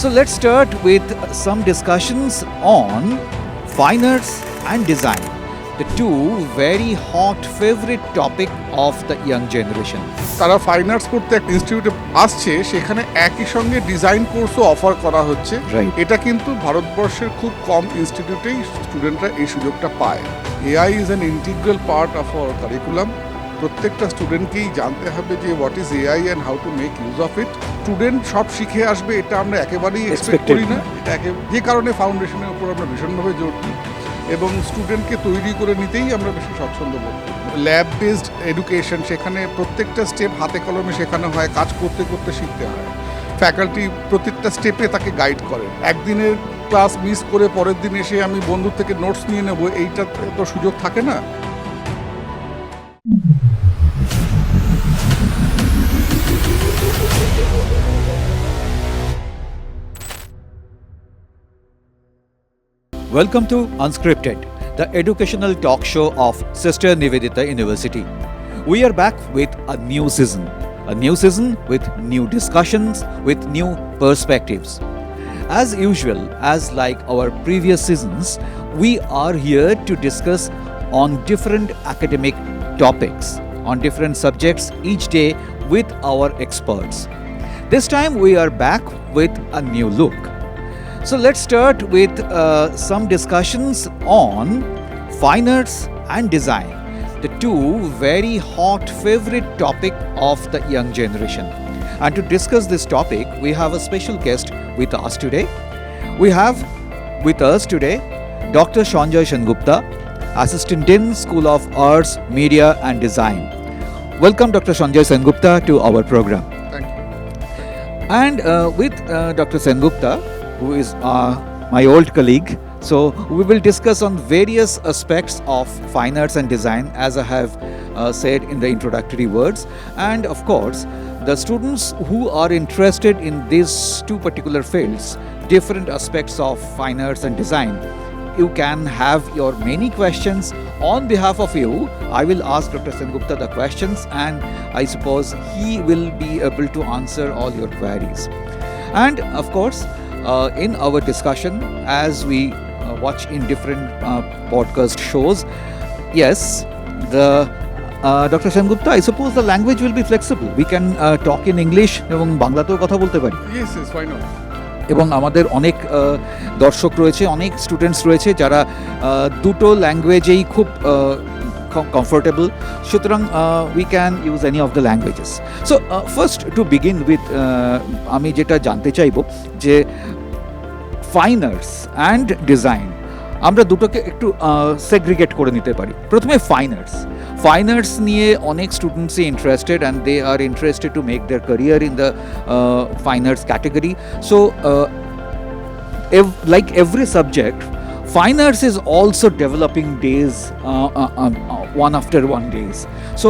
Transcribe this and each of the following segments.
So let's start with some discussions on fine arts and design, the two very hot favorite topic of the young generation. তারা fine arts করতে একটা ইনস্টিটিউটে আসছে, সেখানে একই সঙ্গে ডিজাইন কোর্সও অফার করা হচ্ছে। Right. এটা কিন্তু ভারতবর্ষের খুব কম ইনস্টিটিউটেই স্টুডেন্টরা এই সুযোগটা পায়। AI is an integral part of our curriculum. প্রত্যেকটা স্টুডেন্টকেই জানতে হবে যে what is AI and how to make use of it. Student সব শিখে আসবে এটা আমরা একেবারেই এক্সপেক্ট করি না। এটা যে কারণে ফাউন্ডেশনের উপর আমরা ভীষণভাবে জোর দিই এবং স্টুডেন্টকে তৈরি করে নিতেই আমরা বেশি স্বচ্ছন্দ বোধ করি। ল্যাব বেসড এডুকেশন, সেখানে প্রত্যেকটা স্টেপ হাতে কলমে শেখানো হয়, কাজ করতে করতে শিখতে হয়। ফ্যাকাল্টি প্রত্যেকটা স্টেপে তাকে গাইড করে। একদিনের ক্লাস মিস করে পরের দিন এসে আমি বন্ধুর থেকে নোটস নিয়ে নেব, এইটা তো সুযোগ থাকে না। Welcome to Unscripted, the educational talk show of Sister Nivedita University. We are back with a new season with new discussions, with new perspectives. As usual, as like our previous seasons, we are here to discuss on different academic topics, on different subjects each day with our experts. This time we are back with a new look. So let's start with some discussions on fine arts and design, the two very hot favorite topic of the young generation. And to discuss this topic, we have a special guest with us today. We have with us today Dr. Sanjay Sengupta, Assistant Dean, School of Arts, Media and Design. Welcome Dr. Sanjay Sengupta to our program. Thank you. And with Dr. Sengupta, who is my old colleague. So we will discuss on various aspects of fine arts and design, as I have said in the introductory words. And of course, the students who are interested in these two particular fields, different aspects of fine arts and design, you can have your many questions. On behalf of you, I will ask Dr. Sengupta the questions, and I suppose he will be able to answer all your queries. And of course, in our discussion, as we watch in different podcast shows, yes, Dr. Sengupta, I suppose the language will be flexible. We can talk in English এবং বাংলাতেও কথা বলতে পারি। Yes, why not? এবং আমাদের অনেক দর্শক রয়েছে, অনেক স্টুডেন্টস রয়েছে যারা দুটো ল্যাঙ্গুয়েজেই খুব comfortable. সুতরাং we can use any of the languages. So first to begin with, আমি যেটা জানতে চাইবো যে ফাইন আর্টস অ্যান্ড ডিজাইন আমরা দুটোকে একটু সেগ্রিগেট করে নিতে পারি। প্রথমে ফাইন আর্টস নিয়ে অনেক স্টুডেন্টসই interested, and they are interested to make their career in the fine arts category. So like every subject, fine arts is also developing days, one after one days. So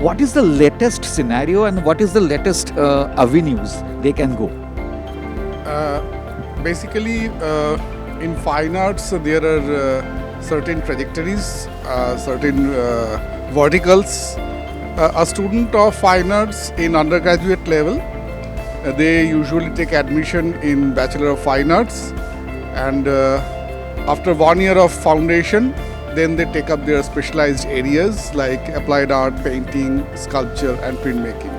what is the latest scenario and what is the latest avenues they can go? Basically, in fine arts, there are certain trajectories, certain verticals. A student of fine arts in undergraduate level, they usually take admission in Bachelor of Fine Arts, and after 1 year of foundation, then they take up their specialized areas like applied art, painting, sculpture and printmaking.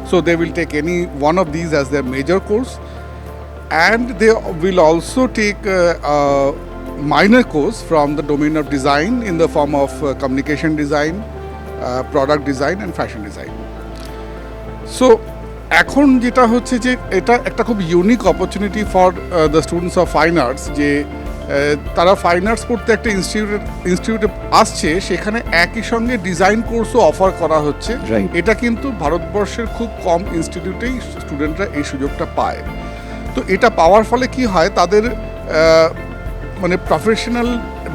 So they will take any one of these as their major course, and they will also take a minor course from the domain of design in the form of communication design, product design and fashion design. So এখন যেটা হচ্ছে যে এটা একটা খুব unique opportunity for the students of fine arts, যে তারা fine arts পড়তে একটা ইনস্টিটিউটে আসছে, সেখানে একই সঙ্গে ডিজাইন কোর্সও অফার করা হচ্ছে। এটা কিন্তু ভারতবর্ষের খুব কম ইনস্টিটিউটেই স্টুডেন্টরা এই সুযোগটা পায়। তো এটা পাওয়ার ফলে কি হয়, তাদের মানে প্রফেশনাল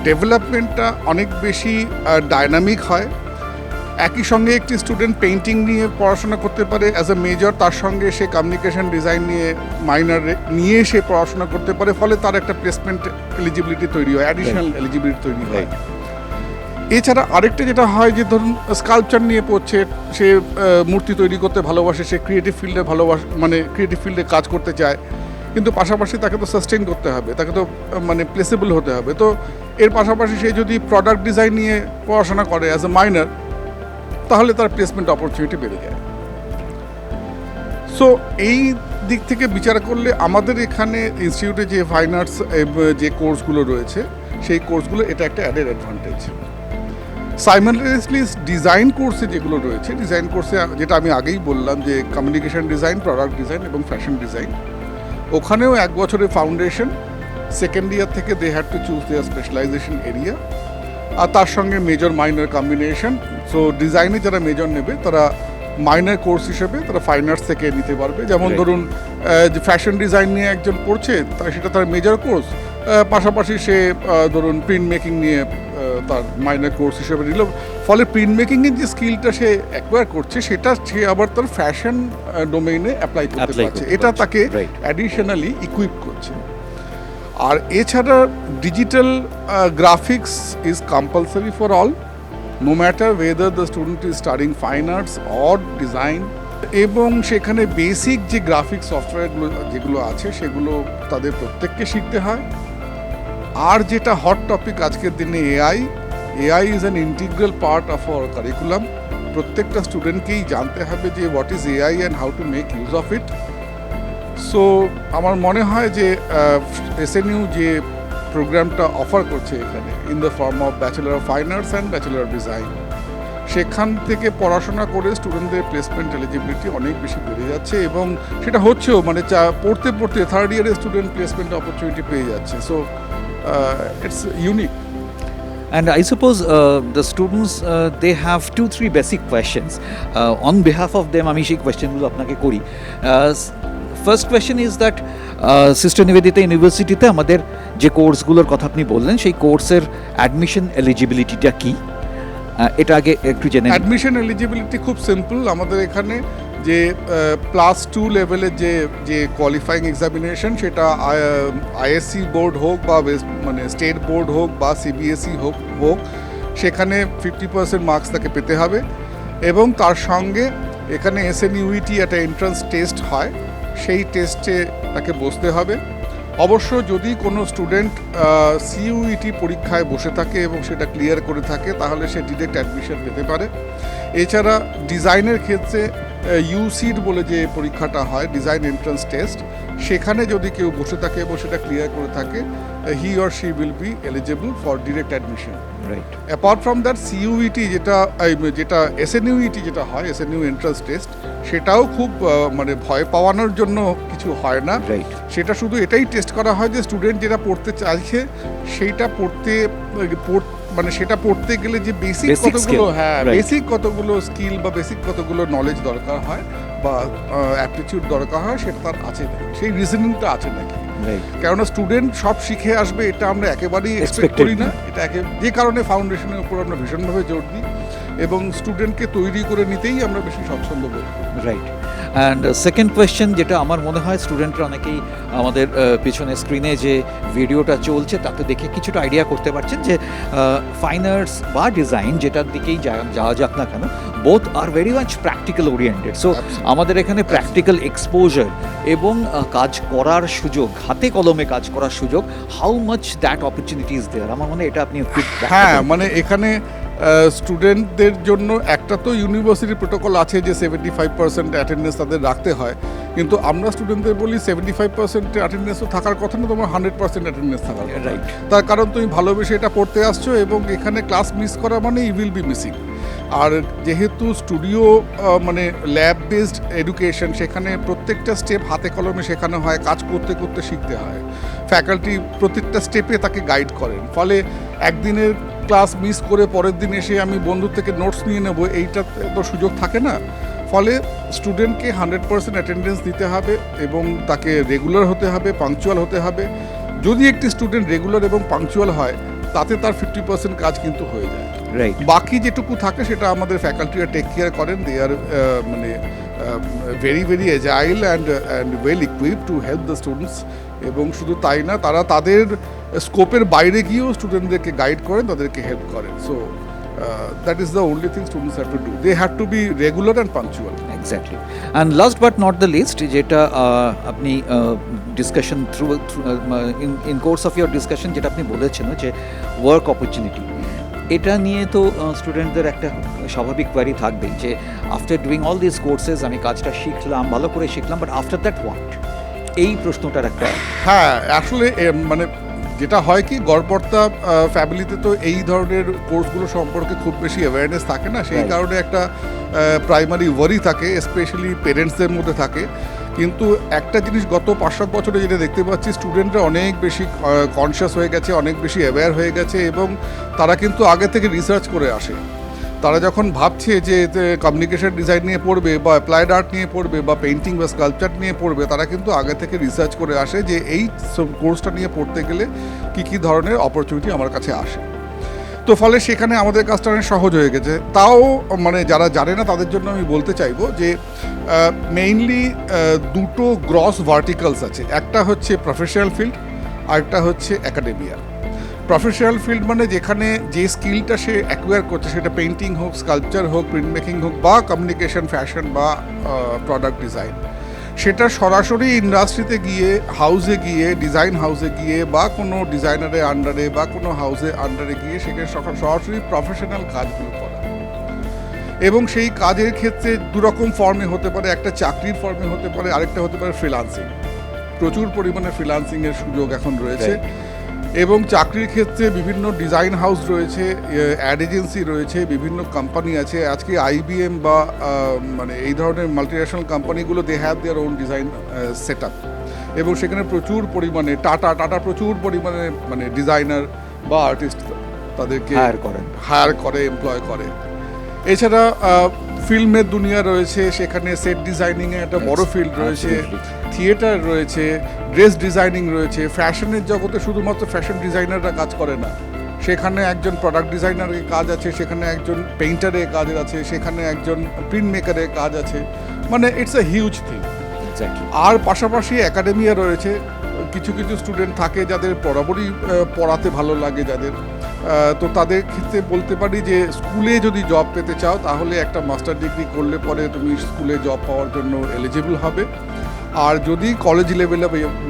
ডেভেলপমেন্টটা অনেক বেশি ডাইনামিক হয়। একই সঙ্গে একটি স্টুডেন্ট পেইন্টিং নিয়ে পড়াশোনা করতে পারে অ্যাজ এ মেজর, তার সঙ্গে সে কমিউনিকেশন ডিজাইন নিয়ে মাইনর নিয়ে সে পড়াশোনা করতে পারে, ফলে তার একটা প্লেসমেন্ট এলিজিবিলিটি তৈরি হয়, অ্যাডিশনাল এলিজিবিলিটি তৈরি হয়। এছাড়া আরেকটা যেটা হয় যে ধরুন স্কাল্পচার নিয়ে পড়ছে, সে মূর্তি তৈরি করতে ভালোবাসে, সে ক্রিয়েটিভ ফিল্ডে ভালোবাসে, মানে ক্রিয়েটিভ ফিল্ডে কাজ করতে চায়, কিন্তু পাশাপাশি তাকে তো সাস্টেইন করতে হবে, তাকে তো মানে প্লেসেবল হতে হবে। তো এর পাশাপাশি সে যদি প্রোডাক্ট ডিজাইন নিয়ে পড়াশোনা করে অ্যাজ এ মাইনর, তাহলে তার প্লেসমেন্ট অপরচুনিটি বেড়ে যায়। সো এই দিক থেকে বিচার করলে আমাদের এখানে ইনস্টিটিউটে যে ফাইন আর্টস যে কোর্সগুলো রয়েছে, সেই কোর্সগুলো এটা একটা অ্যাডেড অ্যাডভান্টেজ। সাইমালটেনিয়াসলি ডিজাইন কোর্সে যেগুলো রয়েছে, ডিজাইন কোর্সে যেটা আমি আগেই বললাম যে কমিউনিকেশন ডিজাইন, প্রোডাক্ট ডিজাইন এবং ফ্যাশন ডিজাইন, ওখানেও 1 বছরের ফাউন্ডেশন, সেকেন্ড ইয়ার থেকে they had to choose their specialization area, আর তার সঙ্গে মেজর মাইনর কম্বিনেশন। সো ডিজাইনে যারা মেজর নেবে তারা মাইনর কোর্স হিসেবে তারা ফাইন আর্টস থেকে নিতে পারবে। যেমন ধরুন যে ফ্যাশন ডিজাইন নিয়ে একজন পড়ছে, সেটা তার মেজর কোর্স, পাশাপাশি সে ধরুন প্রিন্ট মেকিং নিয়ে তার মাইনর কোর্স হিসেবে নিল। ফলে প্রিন্ট মেকিংয়ের যে স্কিলটা সে অ্যাকোয়ার করছে, সেটা সে আবার তার ফ্যাশন ডোমেইনে অ্যাপ্লাই করতে পারছে। এটা তাকে অ্যাডিশনালি ইকুইপ করছে। আর এছাড়া digital graphics is compulsory for all, no matter whether the student is studying fine arts or design, এবং সেখানে বেসিক যে গ্রাফিক সফটওয়্যারগুলো যেগুলো আছে সেগুলো তাদের প্রত্যেককে শিখতে হয়। আর যেটা হট টপিক আজকের দিনে AI is an integral part of our curriculum. প্রত্যেকটা স্টুডেন্টকেই জানতে হবে যে what is AI and how to make use of it. So আমার মনে হয় যে এসএনইউ যে প্রোগ্রামটা অফার করছে এখানে in the form of bachelor of fine arts and bachelor of design, সেখান থেকে পড়াশোনা করে স্টুডেন্টদের প্লেসমেন্ট এলিজিবিলিটি অনেক বেশি বেড়ে যাচ্ছে, এবং সেটা হচ্ছেও, মানে পড়তে পড়তে থার্ড ইয়ারের স্টুডেন্ট প্লেসমেন্ট অপরচুনিটি পেয়ে যাচ্ছে। So it's unique. And I suppose the students they have 2-3 basic questions. On behalf of them, আমি সেই কোয়েশ্চেনগুলো আপনাকে করি। First question is that sister Nivedita ইউনিভার্সিটিতে আমাদের যে কোর্সগুলোর কথা আপনি বললেন, সেই কোর্সের অ্যাডমিশন এলিজিবিলিটিটা কি, এটা আগে একটু জেনে নিই। অ্যাডমিশন এলিজিবিলিটি খুব সিম্পল। আমাদের এখানে যে +2 লেভেলের যে কোয়ালিফাইং এক্সামিনেশন, সেটা আইএসসি বোর্ড হোক বা মানে স্টেট বোর্ড হোক বা সিবিএসই হোক, সেখানে 50% মার্কস তাকে পেতে হবে, এবং তার সঙ্গে এখানে এসএনইউইটি একটা এন্ট্রান্স টেস্ট হয়, সেই টেস্টে তাকে বসতে হবে। অবশ্য যদি কোনো স্টুডেন্ট সিইউইটি পরীক্ষায় বসে থাকে এবং সেটা ক্লিয়ার করে থাকে, তাহলে সে ডিরেক্ট অ্যাডমিশন পেতে পারে। এছাড়া ডিজাইনের ক্ষেত্রে ইউসিড বলে যে পরীক্ষাটা হয়, ডিজাইন এন্ট্রান্স টেস্ট, সেখানে যদি কেউ বসে থাকে এবং সেটা ক্লিয়ার করে থাকে, he or she will be eligible for direct admission. Right. Apart from that CUET যেটা এসএনইউইটি যেটা হয়, এসএনইউ এন্ট্রান্স টেস্ট, সেটাও খুব মানে ভয় পাওয়ানোর জন্য কিছু হয় না। রাইট। সেটা শুধু এটাই টেস্ট করা হয় যে স্টুডেন্ট যেটা পড়তে চাইছে সেইটা মানে সেটা পড়তে গেলে যে বেসিক কতগুলো স্কিল বা বেসিক কতগুলো নলেজ দরকার হয় বা অ্যাপটিটিউড দরকার হয়, সেটা তার আছে, সেই রিজনিংটা আছে নাকি। কেননা স্টুডেন্ট সব শিখে আসবে এটা আমরা একেবারেই এক্সপেক্ট করি না। এটা যে কারণে ফাউন্ডেশনের উপর আমরা ভীষণভাবে জোর দিই এবং স্টুডেন্টকে তৈরি করে নিতেই আমরা বেশি স্বচ্ছন্দ বোধ করি। রাইট। অ্যান্ড সেকেন্ড কোয়েশ্চেন, যেটা আমার মনে হয় স্টুডেন্টরা অনেকেই আমাদের পিছনে স্ক্রিনে যে ভিডিওটা চলছে তাতে দেখে কিছুটা আইডিয়া করতে পারছেন যে ফাইন আর্টস বা ডিজাইন যেটার দিকেই যাওয়া যাক না কেন, both are very much practical oriented. So আমাদের এখানে প্র্যাকটিক্যাল এক্সপোজার এবং কাজ করার সুযোগ, হাতে কলমে কাজ করার সুযোগ, how much that opportunity is there, আমার মনে হয় এটা আপনি হ্যাঁ, মানে এখানে স্টুডেন্টদের জন্য একটা তো ইউনিভার্সিটি প্রোটোকল আছে যে 75% অ্যাটেন্ডেন্স তাদের রাখতে হয়, কিন্তু আমরা স্টুডেন্টদের বলি 75% অ্যাটেন্ডেন্স তো থাকার কথা না, তোমার 100% অ্যাটেন্ডেন্স থাকার কথা। রাইট। তার কারণ তুমি ভালোবেসে এটা পড়তে আসছো এবং এখানে ক্লাস মিস করা মানে ইউ উইল বি মিসিং। আর যেহেতু স্টুডিও মানে ল্যাব বেসড এডুকেশন, সেখানে প্রত্যেকটা স্টেপ হাতে কলমে শেখানো হয়, কাজ করতে করতে শিখতে হয়। ফ্যাকাল্টি প্রত্যেকটা স্টেপে তাকে গাইড করেন, ফলে একদিনের ক্লাস মিস করে পরের দিন এসে আমি বন্ধুর থেকে নোটস নিয়ে নেবো, এইটা তো সুযোগ থাকে না। ফলে স্টুডেন্টকে 100% অ্যাটেন্ডেন্স দিতে হবে এবং তাকে রেগুলার হতে হবে, পাংচুয়াল হতে হবে। যদি একটি স্টুডেন্ট রেগুলার এবং পাংচুয়াল হয়, তাতে তার 50% কাজ কিন্তু হয়ে যায়। রাইট। বাকি যেটুকু থাকে সেটা আমাদের ফ্যাকাল্টিরা টেক কেয়ার করেন। দে আর মানে very very agile and well equipped to help the students. এবং শুধু তাই না, তারা তাদের স্কোপের বাইরে গিয়েও স্টুডেন্টদেরকে গাইড করেন, তাদেরকে হেল্প করেন। So That is the only thing students have to do. They have to be regular and punctual. Exactly and last but not the least, যেটা আপনি discussion through in course of your discussion যেটা আপনি বলেছেন যে work opportunity, এটা নিয়ে তো স্টুডেন্টদের একটা স্বাভাবিক কোয়ারি থাকবেই যে after doing all this courses আমি কাজটা শিখলাম, ভালো করে শিখলাম, বাট আফটার দ্যাট হোয়াট, এই প্রশ্নটার একটা হ্যাঁ, আসলে মানে যেটা হয় কি, গড়পড়তা ফ্যামিলিতে তো এই ধরনের কোর্সগুলো সম্পর্কে খুব বেশি অ্যাওয়ারনেস থাকে না, সেই Right. কারণে একটা প্রাইমারি ওয়ারি থাকে, স্পেশালি পেরেন্টসদের মধ্যে থাকে। কিন্তু একটা জিনিস গত 5-7 বছরে যেটা দেখতে পাচ্ছি, স্টুডেন্টরা অনেক বেশি কনসিয়াস হয়ে গেছে, অনেক বেশি অ্যাওয়্যার হয়ে গেছে, এবং তারা কিন্তু আগে থেকে রিসার্চ করে আসে। তারা যখন ভাবছে যে কমিউনিকেশন ডিজাইন নিয়ে পড়বে বা অ্যাপ্লাইড আর্ট নিয়ে পড়বে বা পেইন্টিং বা স্কাল্পচার নিয়ে পড়বে, তারা কিন্তু আগে থেকে রিসার্চ করে আসে যে এই কোর্সটা নিয়ে পড়তে গেলে কী কী ধরনের অপরচুনিটি আমার কাছে আসে। তো ফলে সেখানে আমাদের কাজটা অনেক সহজ হয়ে গেছে। তাও মানে যারা জানে না তাদের জন্য আমি বলতে চাইবো যে মেইনলি দুটো গ্রস ভার্টিকালস আছে, একটা হচ্ছে প্রফেশনাল ফিল্ড, আরেকটা হচ্ছে অ্যাকাডেমিয়া। প্রফেশনাল ফিল্ড মানে যেখানে যে স্কিলটা সে অ্যাকোয়ার করছে, সেটা পেইন্টিং হোক, স্কাল্পচার হোক, প্রিন্ট মেকিং হোক, বা কমিউনিকেশন, ফ্যাশন বা প্রোডাক্ট ডিজাইন, সেটা সরাসরি ইন্ডাস্ট্রিতে গিয়ে, হাউসে গিয়ে, ডিজাইন হাউসে গিয়ে, বা কোনো ডিজাইনারের আন্ডারে বা কোনো হাউসের আন্ডারে গিয়ে সেখানে সরাসরি প্রফেশনাল কাজগুলো করা। এবং সেই কাজের ক্ষেত্রে দুরকম ফর্মে হতে পারে, একটা চাকরির ফর্মে হতে পারে, আরেকটা হতে পারে ফ্রিল্যান্সিং। প্রচুর পরিমাণে ফ্রিল্যান্সিংয়ের সুযোগ এখন রয়েছে। এবং চাকরির ক্ষেত্রে বিভিন্ন ডিজাইন হাউস রয়েছে, অ্যাড এজেন্সি রয়েছে, বিভিন্ন কোম্পানি আছে। আজকে IBM বা মানে এই ধরনের মাল্টিন্যাশনাল কোম্পানিগুলো they have their own design set up, এবং সেখানে প্রচুর পরিমাণে টাটা প্রচুর পরিমাণে মানে ডিজাইনার বা আর্টিস্ট তাদেরকে হায়ার করে, এমপ্লয় করে। এছাড়া ফিল্মের দুনিয়া রয়েছে, সেখানে সেট ডিজাইনিংয়ে একটা বড় ফিল্ড রয়েছে, থিয়েটার রয়েছে, ড্রেস ডিজাইনিং রয়েছে। ফ্যাশনের জগতে শুধুমাত্র ফ্যাশন ডিজাইনাররা কাজ করে না, সেখানে একজন প্রোডাক্ট ডিজাইনারের কাজ আছে, সেখানে একজন পেইন্টারের কাজ আছে, সেখানে একজন প্রিন্ট মেকারের কাজ আছে। মানে ইটস এ হিউজ থিং। আর পাশাপাশি একাডেমিয়া রয়েছে। কিছু কিছু স্টুডেন্ট থাকে যাদের বরাবরই পড়াতে ভালো লাগে, যাদের তো তাদের ক্ষেত্রে বলতে পারি যে স্কুলে যদি জব পেতে চাও তাহলে একটা মাস্টার ডিগ্রি করলে পরে তুমি স্কুলে জব পাওয়ার জন্য এলিজিবল হবে। আর যদি কলেজ লেভেলে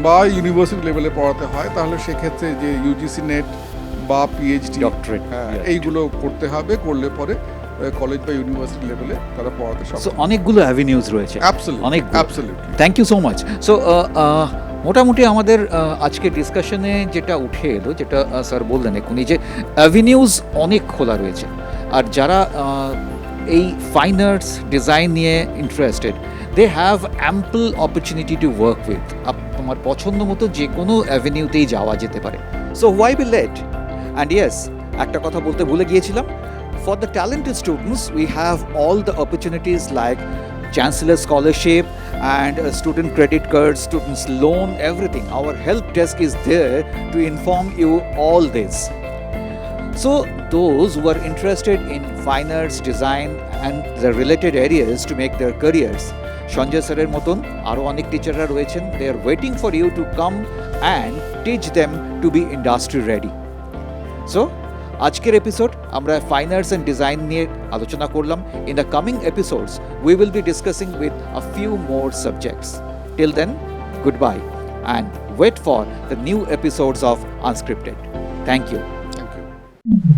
বা ইউনিভার্সিটি লেভেলে পড়াতে হয় তাহলে সেক্ষেত্রে যে UGC নেট বা PhD ডক্টরেট এইগুলো করতে হবে, করলে পরে কলেজ বা ইউনিভার্সিটি লেভেলে তারা পড়াতে সক্ষম। অনেকগুলো অ্যাভিনিউজ রয়েছে, absolutely. Thank you so much. So মোটামুটি আমাদের আজকে ডিসকাশনে যেটা উঠে এলো, যেটা স্যার বললেন এখনই, যে অ্যাভিনিউজ অনেক খোলা রয়েছে। আর যারা এই ফাইন আর্টস ডিজাইন নিয়ে interested, they have ample opportunity to work with. তোমার পছন্দ মতো যে কোনো অ্যাভিনিউতেই যাওয়া যেতে পারে। So why be late? And yes, একটা কথা বলতে ভুলে গিয়েছিলাম, for the talented students we have all the opportunities like Chancellor Scholarship and student credit cards, students loan, everything. Our help desk is there to inform you all this. So those who are interested in fine arts, design and the related areas to make their careers, Sanjay sir moton aro onek teacherra royechen, they are waiting for you to come and teach them to be industry ready. So আজকের episode আমরা fine arts and design নিয়ে আলোচনা করলাম। In the coming episodes we will be discussing with a few more subjects. Till then, good bye and wait for the new episodes of unscripted. Thank you. Thank you.